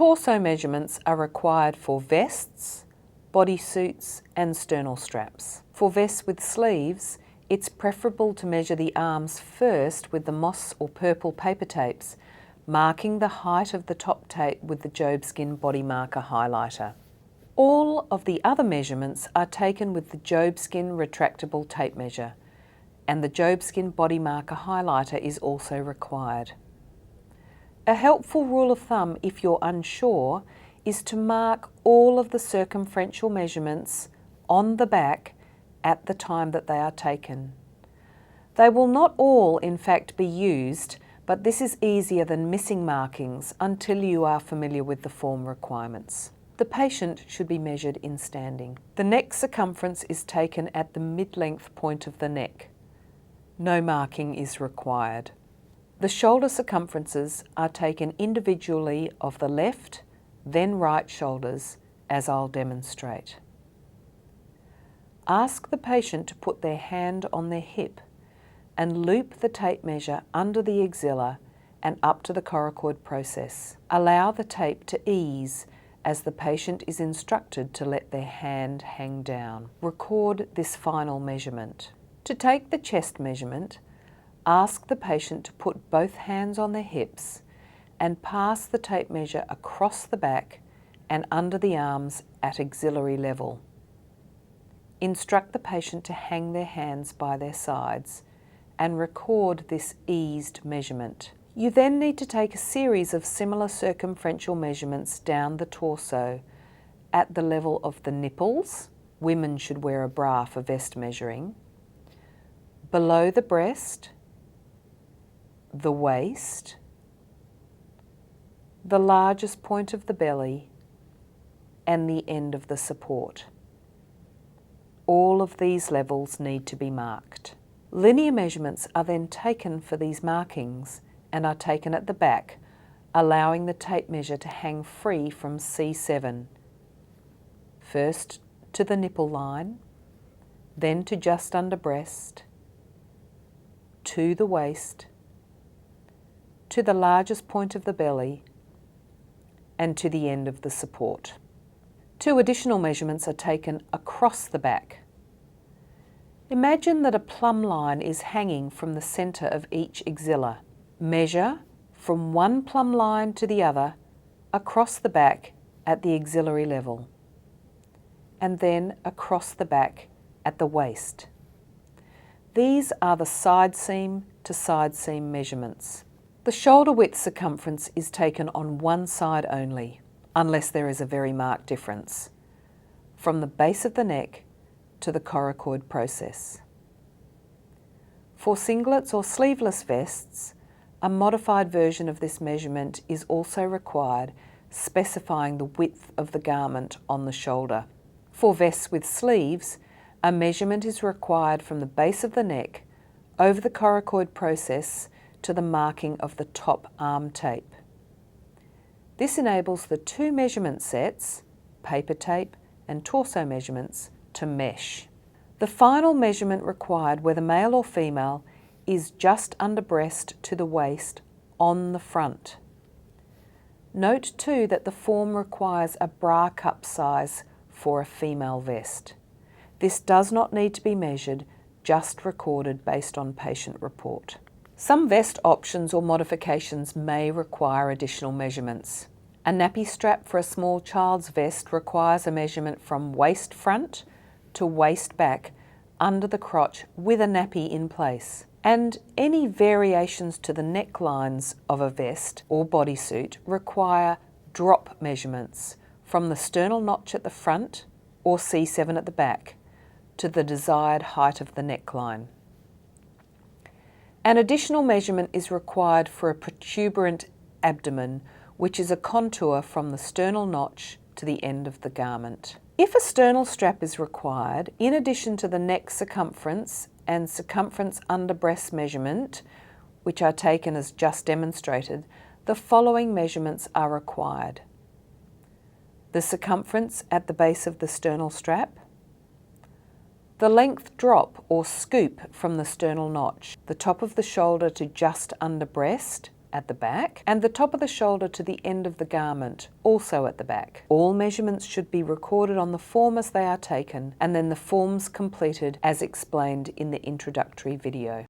Torso measurements are required for vests, bodysuits and sternal straps. For vests with sleeves, it's preferable to measure the arms first with the moss or purple paper tapes, marking the height of the top tape with the Jobskin body marker highlighter. All of the other measurements are taken with the Jobskin retractable tape measure, and the Jobskin body marker highlighter is also required. A helpful rule of thumb, if you're unsure, is to mark all of the circumferential measurements on the back at the time that they are taken. They will not all, in fact, be used, but this is easier than missing markings until you are familiar with the form requirements. The patient should be measured in standing. The neck circumference is taken at the mid-length point of the neck. No marking is required. The shoulder circumferences are taken individually of the left, then right shoulders, as I'll demonstrate. Ask the patient to put their hand on their hip and loop the tape measure under the axilla and up to the coracoid process. Allow the tape to ease as the patient is instructed to let their hand hang down. Record this final measurement. To take the chest measurement, ask the patient to put both hands on their hips and pass the tape measure across the back and under the arms at axillary level. Instruct the patient to hang their hands by their sides and record this eased measurement. You then need to take a series of similar circumferential measurements down the torso at the level of the nipples. Women should wear a bra for vest measuring. Below the breast, the waist, the largest point of the belly, and the end of the support. All of these levels need to be marked. Linear measurements are then taken for these markings and are taken at the back, allowing the tape measure to hang free from C7, first to the nipple line, then to just under breast, to the waist, to the largest point of the belly, and to the end of the support. 2 additional measurements are taken across the back. Imagine that a plumb line is hanging from the centre of each axilla. Measure from one plumb line to the other across the back at the axillary level, and then across the back at the waist. These are the side seam to side seam measurements. The shoulder width circumference is taken on one side only, unless there is a very marked difference, from the base of the neck to the coracoid process. For singlets or sleeveless vests, a modified version of this measurement is also required, specifying the width of the garment on the shoulder. For vests with sleeves, a measurement is required from the base of the neck over the coracoid process to the marking of the top arm tape. This enables the 2 measurement sets, paper tape and torso measurements, to mesh. The final measurement required, whether male or female, is just under breast to the waist on the front. Note too that the form requires a bra cup size for a female vest. This does not need to be measured, just recorded based on patient report. Some vest options or modifications may require additional measurements. A nappy strap for a small child's vest requires a measurement from waist front to waist back under the crotch with a nappy in place. And any variations to the necklines of a vest or bodysuit require drop measurements from the sternal notch at the front or C7 at the back to the desired height of the neckline. An additional measurement is required for a protuberant abdomen, which is a contour from the sternal notch to the end of the garment. If a sternal strap is required, in addition to the neck circumference and circumference under breast measurement, which are taken as just demonstrated, the following measurements are required. The circumference at the base of the sternal strap, the length drop or scoop from the sternal notch, the top of the shoulder to just under breast, at the back, and the top of the shoulder to the end of the garment, also at the back. All measurements should be recorded on the form as they are taken, and then the forms completed as explained in the introductory video.